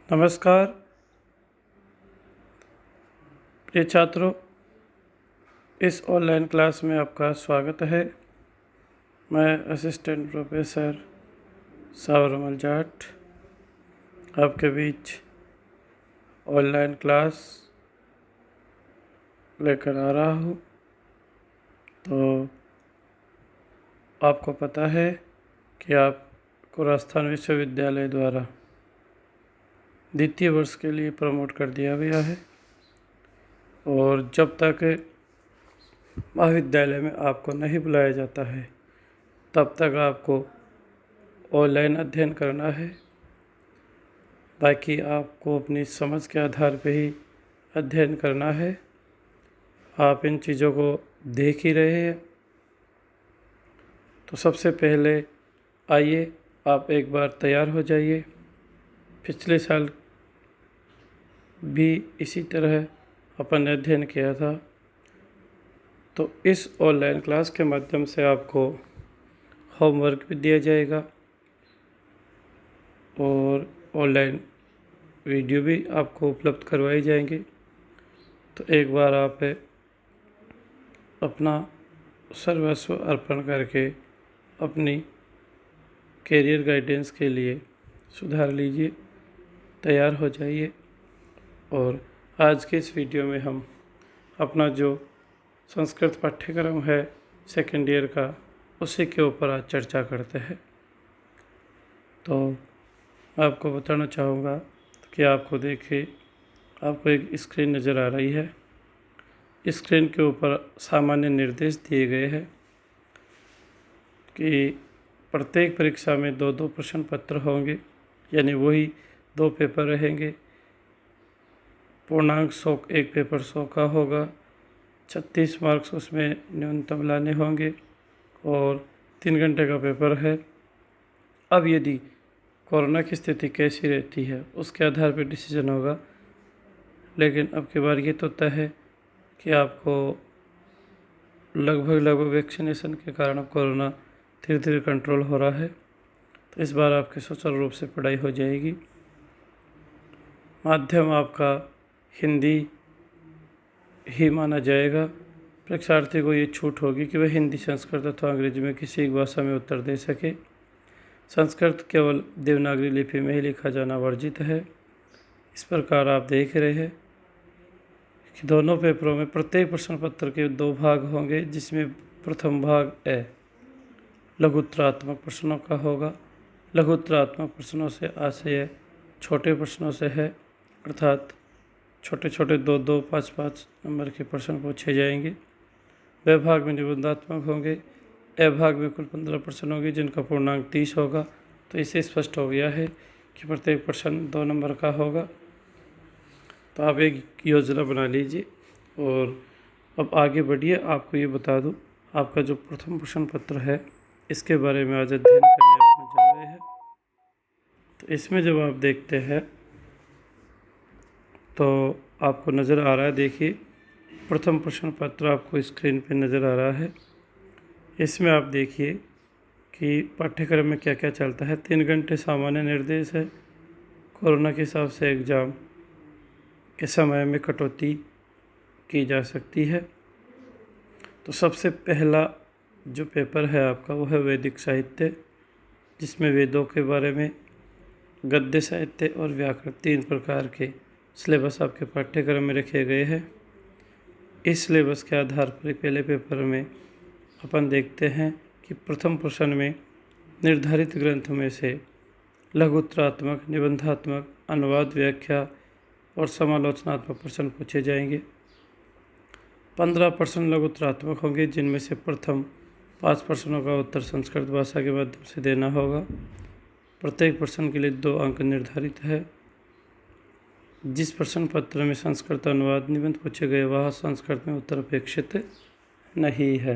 नमस्कार प्रिय छात्रों, इस ऑनलाइन क्लास में आपका स्वागत है। मैं असिस्टेंट प्रोफेसर सावरमल जाट आपके बीच ऑनलाइन क्लास लेकर आ रहा हूँ। तो आपको पता है कि आपको राजस्थान विश्वविद्यालय द्वारा द्वितीय वर्ष के लिए प्रमोट कर दिया गया है और जब तक महाविद्यालय में आपको नहीं बुलाया जाता है तब तक आपको ऑनलाइन अध्ययन करना है। बाकी आपको अपनी समझ के आधार पे ही अध्ययन करना है। आप इन चीज़ों को देख ही रहे हैं। तो सबसे पहले आइए आप एक बार तैयार हो जाइए। पिछले साल भी इसी तरह अपन ने अध्ययन किया था। तो इस ऑनलाइन क्लास के माध्यम से आपको होमवर्क भी दिया जाएगा और ऑनलाइन वीडियो भी आपको उपलब्ध करवाई जाएंगी। तो एक बार आप अपना सर्वस्व अर्पण करके अपनी कैरियर गाइडेंस के लिए सुधार लीजिए, तैयार हो जाइए। और आज के इस वीडियो में हम अपना जो संस्कृत पाठ्यक्रम है सेकेंड ईयर का, उसी के ऊपर आज चर्चा करते हैं। तो आपको बताना चाहूँगा कि आपको देखिए, आपको एक स्क्रीन नज़र आ रही है। स्क्रीन के ऊपर सामान्य निर्देश दिए गए हैं कि प्रत्येक परीक्षा में 2-2 प्रश्न पत्र होंगे, यानी वही 2 पेपर रहेंगे। पूर्णांक 100, एक पेपर 100 का होगा। 36 मार्क्स उसमें न्यूनतम लाने होंगे और 3 घंटे का पेपर है। अब यदि कोरोना की स्थिति कैसी रहती है उसके आधार पर डिसीजन होगा, लेकिन अब की बार ये तो तय है कि आपको लगभग वैक्सीनेशन के कारण कोरोना धीरे धीरे कंट्रोल हो रहा है। तो इस बार आपकी सुचारू रूप से पढ़ाई हो जाएगी। माध्यम आपका हिंदी ही माना जाएगा। परीक्षार्थी को ये छूट होगी कि वह हिंदी, संस्कृत अथवा अंग्रेजी में किसी एक भाषा में उत्तर दे सके। संस्कृत केवल देवनागरी लिपि में ही लिखा जाना वर्जित है। इस प्रकार आप देख रहे हैं कि दोनों पेपरों में प्रत्येक प्रश्न पत्र के 2 भाग होंगे, जिसमें प्रथम भाग लघुत्तरात्मक प्रश्नों का होगा। लघुत्तरात्मक प्रश्नों से आशय छोटे प्रश्नों से है, अर्थात छोटे छोटे 2-2, 5-5 नंबर के प्रश्न पूछे जाएंगे। व भाग में निबंधात्मक होंगे। ए भाग में कुल 15 प्रश्न होंगे, जिनका पूर्णांक 30 होगा। तो इससे स्पष्ट हो गया है कि प्रत्येक प्रश्न 2 नंबर का होगा। तो आप एक योजना बना लीजिए और अब आगे बढ़िए। आपको ये बता दूं, आपका जो प्रथम प्रश्न पत्र है इसके बारे में आज अध्ययन करने अपना जा रहे हैं। तो इसमें जब आप देखते हैं तो आपको नज़र आ रहा है, देखिए प्रथम प्रश्न पत्र आपको स्क्रीन पे नज़र आ रहा है। इसमें आप देखिए कि पाठ्यक्रम में क्या क्या चलता है। 3 घंटे सामान्य निर्देश है। कोरोना के हिसाब से एग्ज़ाम के समय में कटौती की जा सकती है। तो सबसे पहला जो पेपर है आपका वो है वैदिक साहित्य, जिसमें वेदों के बारे में, गद्य साहित्य और व्याकरण 3 प्रकार के सिलेबस आपके पाठ्यक्रम में रखे गए हैं। इस सिलेबस के आधार पर पहले पेपर में अपन देखते हैं कि प्रथम प्रश्न में निर्धारित ग्रंथ में से लघुत्तरात्मक, निबंधात्मक, अनुवाद, व्याख्या और समालोचनात्मक प्रश्न पूछे जाएंगे। 15 प्रश्न लघुत्तरात्मक होंगे, जिनमें से प्रथम 5 प्रश्नों का उत्तर संस्कृत भाषा के माध्यम से देना होगा। प्रत्येक प्रश्न के लिए 2 अंक निर्धारित है। जिस प्रश्न पत्र में संस्कृत अनुवाद निबंध पूछे गए वह संस्कृत में उत्तर अपेक्षित नहीं है।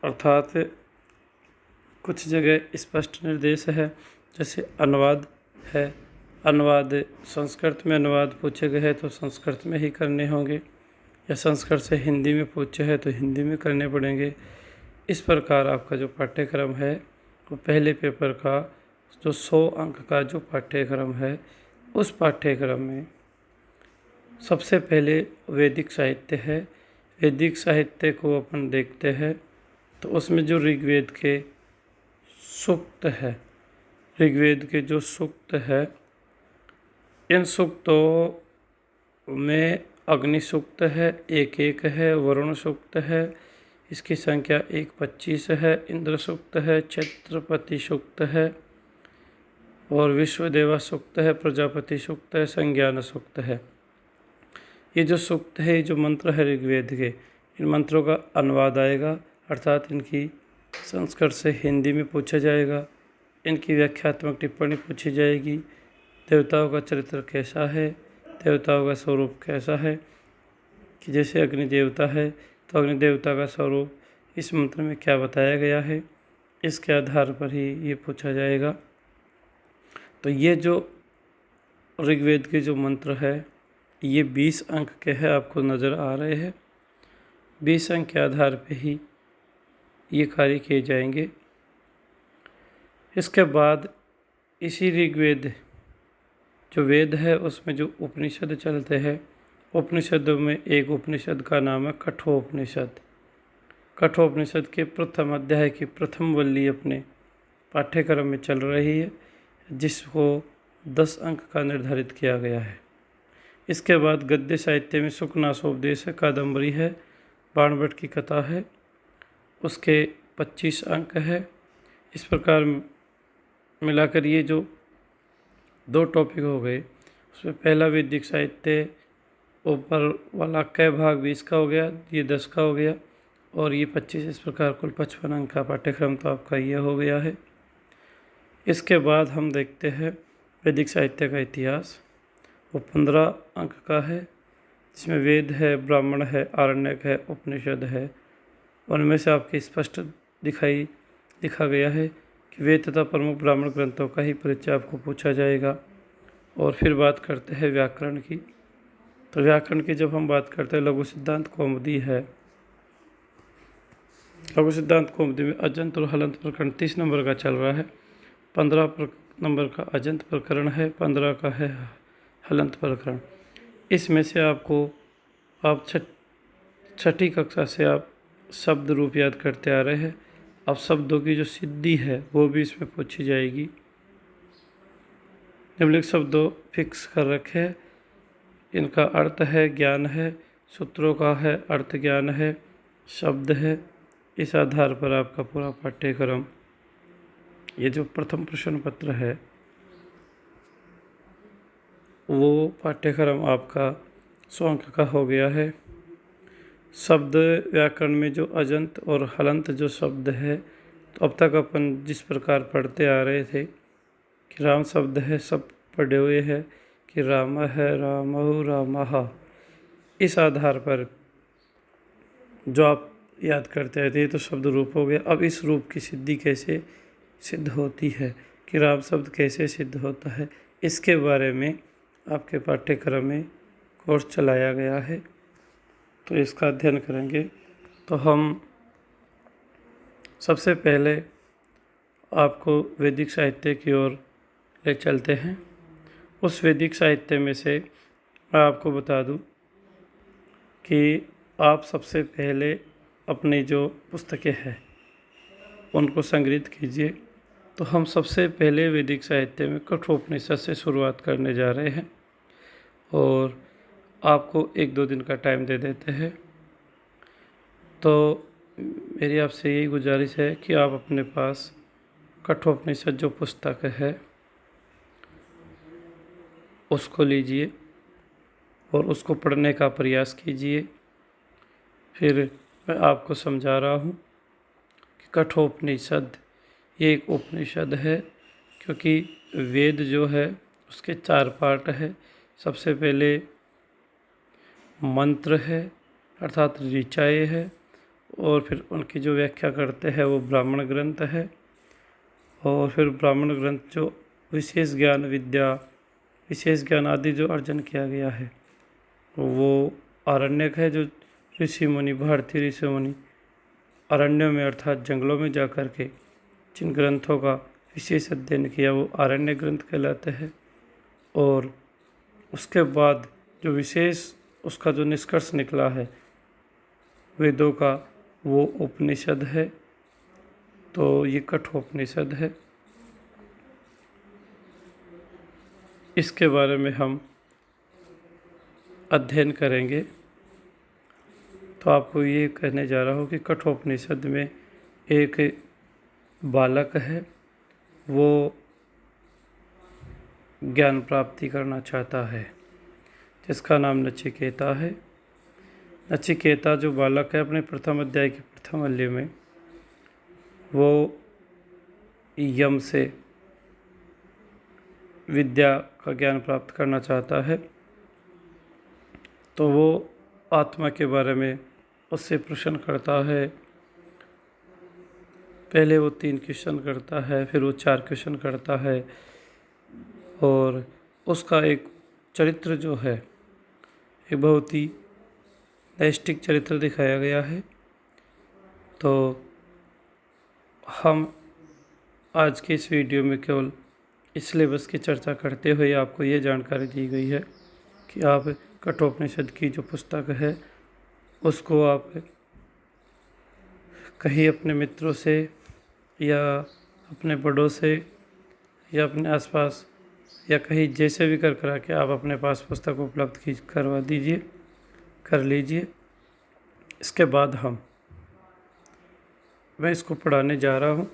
अर्थात कुछ जगह स्पष्ट निर्देश है, जैसे अनुवाद है, अनुवाद संस्कृत में अनुवाद पूछे गए हैं तो संस्कृत में ही करने होंगे, या संस्कृत से हिंदी में पूछे हैं तो हिंदी में करने पड़ेंगे। इस प्रकार आपका जो पाठ्यक्रम है वो पहले पेपर का जो 100 अंक का जो पाठ्यक्रम है, उस पाठ्यक्रम में सबसे पहले वैदिक साहित्य है। वैदिक साहित्य को अपन देखते हैं तो उसमें जो ऋग्वेद के सूक्त है, ऋग्वेद के जो सूक्त है, इन सूक्तों में अग्नि सूक्त है, एक है, वरुण सूक्त है, इसकी संख्या 125 है, इंद्र सूक्त है, छत्रपति सूक्त है और विश्वदेवा सूक्त है, प्रजापति सूक्त है, संज्ञान सूक्त है। ये जो सूक्त है, ये जो मंत्र है ऋग्वेद के, इन मंत्रों का अनुवाद आएगा, अर्थात इनकी संस्कृत से हिंदी में पूछा जाएगा, इनकी व्याख्यात्मक टिप्पणी पूछी जाएगी। देवताओं का चरित्र कैसा है, देवताओं का स्वरूप कैसा है, कि जैसे अग्नि देवता है तो अग्नि देवता का स्वरूप इस मंत्र में क्या बताया गया है, इसके आधार पर ही ये पूछा जाएगा। तो ये जो ऋग्वेद के जो मंत्र है, ये 20 अंक के हैं, आपको नज़र आ रहे हैं। 20 अंक के आधार पे ही ये कार्य किए जाएंगे। इसके बाद इसी ऋग्वेद जो वेद है, उसमें जो उपनिषद चलते हैं, उपनिषदों में एक उपनिषद का नाम है कठोपनिषद। कठोपनिषद के प्रथम अध्याय की प्रथम वल्ली अपने पाठ्यक्रम में चल रही है, जिसको 10 अंक का निर्धारित किया गया है। इसके बाद गद्य साहित्य में शुकनासोपदेश है, कादम्बरी है, बाणभट्ट की कथा है, उसके 25 अंक है। इस प्रकार मिलाकर ये जो 2 टॉपिक हो गए, उसमें पहला वैदिक साहित्य ऊपर वाला क भाग 20 का हो गया, ये 10 का हो गया और ये 25। इस प्रकार कुल 55 अंक का पाठ्यक्रम तो आपका ये हो गया है। इसके बाद हम देखते हैं वैदिक साहित्य का इतिहास। वो 15 अंक का है, जिसमें वेद है, ब्राह्मण है, आरण्यक है, उपनिषद है। उनमें से आपके स्पष्ट दिखा गया है कि वेद तथा प्रमुख ब्राह्मण ग्रंथों का ही परिचय आपको पूछा जाएगा। और फिर बात करते हैं व्याकरण की। तो व्याकरण की जब हम बात करते हैं, लघु सिद्धांत कौमुदी है। लघु सिद्धांत कौमुदी में अजंत और हलंत प्रकरण 30 नंबर का चल रहा है। 15 नंबर का अजंत प्रकरण है, 15 का है हलंत प्रकरण। इसमें से आपको आप छठी कक्षा से आप शब्द रूप याद करते आ रहे हैं। अब शब्दों की जो सिद्धि है वो भी इसमें पूछी जाएगी। निम्नलिखित शब्दों फिक्स कर रखे, इनका अर्थ है, ज्ञान है, सूत्रों का है, अर्थ ज्ञान है, शब्द है। इस आधार पर आपका पूरा पाठ्यक्रम, ये जो प्रथम प्रश्न पत्र है, वो पाठ्यक्रम आपका 100 अंक का हो गया है। शब्द व्याकरण में जो अजंत और हलंत जो शब्द है, तो अब तक अपन जिस प्रकार पढ़ते आ रहे थे कि राम शब्द है, सब पढ़े हुए हैं कि राम है, रामहु, रामः। इस आधार पर जो आप याद करते थे तो शब्द रूप हो गया। अब इस रूप की सिद्धि कैसे सिद्ध होती है, कि राम शब्द कैसे सिद्ध होता है, इसके बारे में आपके पाठ्यक्रम में कोर्स चलाया गया है। तो इसका अध्ययन करेंगे। तो हम सबसे पहले आपको वैदिक साहित्य की ओर ले चलते हैं। उस वैदिक साहित्य में से मैं आपको बता दूं कि आप सबसे पहले अपनी जो पुस्तकें हैं उनको संग्रहित कीजिए। तो हम सबसे पहले वैदिक साहित्य में कठोपनिषद से शुरुआत करने जा रहे हैं और आपको 1-2 दिन का टाइम दे देते हैं। तो मेरी आपसे यही गुजारिश है कि आप अपने पास कठोपनिषद जो पुस्तक है उसको लीजिए और उसको पढ़ने का प्रयास कीजिए। फिर मैं आपको समझा रहा हूँ कि कठोपनिषद ये एक उपनिषद है, क्योंकि वेद जो है उसके 4 पार्ट है। सबसे पहले मंत्र है, अर्थात ऋचाएँ है, और फिर उनकी जो व्याख्या करते हैं वो ब्राह्मण ग्रंथ है, और फिर ब्राह्मण ग्रंथ जो विशेष ज्ञान विद्या, विशेष ज्ञान आदि जो अर्जन किया गया है वो आरण्यक है, जो ऋषि मुनि, भारतीय ऋषि मुनि अरण्यों में अर्थात जंगलों में जा कर के जिन ग्रंथों का विशेष अध्ययन किया वो आरण्य ग्रंथ कहलाते हैं। और उसके बाद जो विशेष उसका जो निष्कर्ष निकला है वेदों का वो उपनिषद है, तो ये कठोपनिषद है। इसके बारे में हम अध्ययन करेंगे। तो आपको ये कहने जा रहा हूँ कि कठोपनिषद में एक बालक है, वो ज्ञान प्राप्ति करना चाहता है, जिसका नाम नचिकेता है। नचिकेता जो बालक है अपने प्रथम अध्याय के प्रथम अध्याय में वो यम से विद्या का ज्ञान प्राप्त करना चाहता है। तो वो आत्मा के बारे में उससे प्रश्न करता है। पहले वो 3 क्वेश्चन करता है, फिर वो 4 क्वेश्चन करता है, और उसका एक चरित्र जो है एक बहुत ही नैष्टिक चरित्र दिखाया गया है। तो हम आज के इस वीडियो में केवल इस सिलेबस की चर्चा करते हुए आपको ये जानकारी दी गई है कि आप कठोपनिषद की जो पुस्तक है उसको आप कहीं अपने मित्रों से या अपने बड़ों से या अपने आसपास या कहीं जैसे भी करा के आप अपने पास पुस्तक उपलब्ध करवा दीजिए, कर लीजिए। इसके बाद मैं इसको पढ़ाने जा रहा हूँ।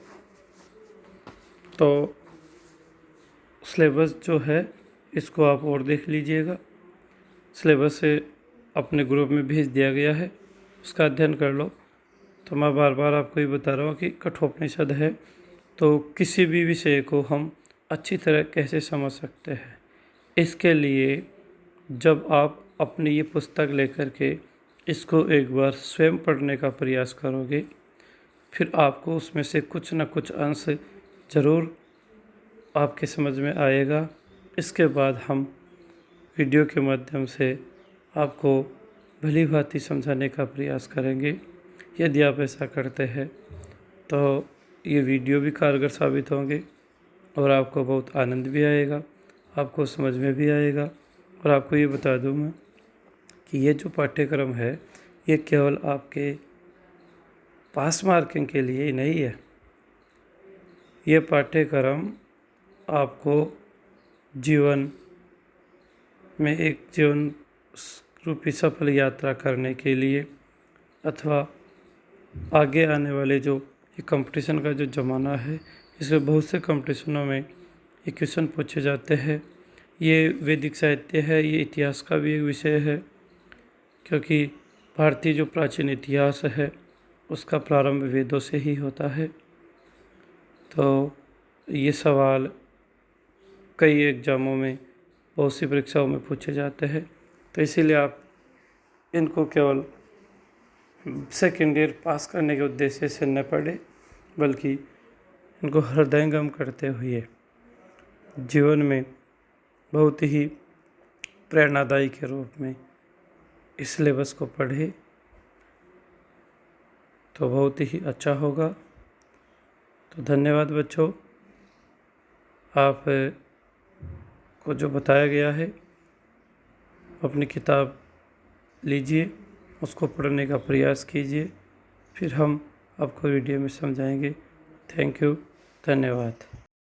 तो सिलेबस जो है इसको आप और देख लीजिएगा। सिलेबस से अपने ग्रुप में भेज दिया गया है, उसका अध्ययन कर लो। तो मैं बार बार आपको ये बता रहा हूँ कि कठोपनिषद है तो किसी भी विषय को हम अच्छी तरह कैसे समझ सकते हैं। इसके लिए जब आप अपनी ये पुस्तक लेकर के इसको एक बार स्वयं पढ़ने का प्रयास करोगे, फिर आपको उसमें से कुछ न कुछ अंश ज़रूर आपके समझ में आएगा। इसके बाद हम वीडियो के माध्यम से आपको भली भांति समझाने का प्रयास करेंगे। यदि आप ऐसा करते हैं तो ये वीडियो भी कारगर साबित होंगे और आपको बहुत आनंद भी आएगा, आपको समझ में भी आएगा। और आपको ये बता दूँ मैं कि ये जो पाठ्यक्रम है ये केवल आपके पास मार्किंग के लिए ही नहीं है। ये पाठ्यक्रम आपको जीवन में एक जीवन रूपी सफल यात्रा करने के लिए अथवा आगे आने वाले जो ये कंपटीशन का जो ज़माना है इसमें बहुत से कंपटीशनों में ये क्वेश्चन पूछे जाते हैं। ये वैदिक साहित्य है, ये इतिहास का भी एक विषय है, क्योंकि भारतीय जो प्राचीन इतिहास है उसका प्रारंभ वेदों से ही होता है। तो ये सवाल कई एग्ज़ामों में बहुत सी परीक्षाओं में पूछे जाते हैं। तो इसीलिए आप इनको केवल सेकेंड ईयर पास करने के उद्देश्य से न पढ़े, बल्कि इनको हृदयंगम करते हुए जीवन में बहुत ही प्रेरणादायी के रूप में इस सिलेबस को पढ़े तो बहुत ही अच्छा होगा। तो धन्यवाद बच्चों, आप को जो बताया गया है अपनी किताब लीजिए, उसको पढ़ने का प्रयास कीजिए, फिर हम आपको वीडियो में समझाएंगे। थैंक यू, धन्यवाद।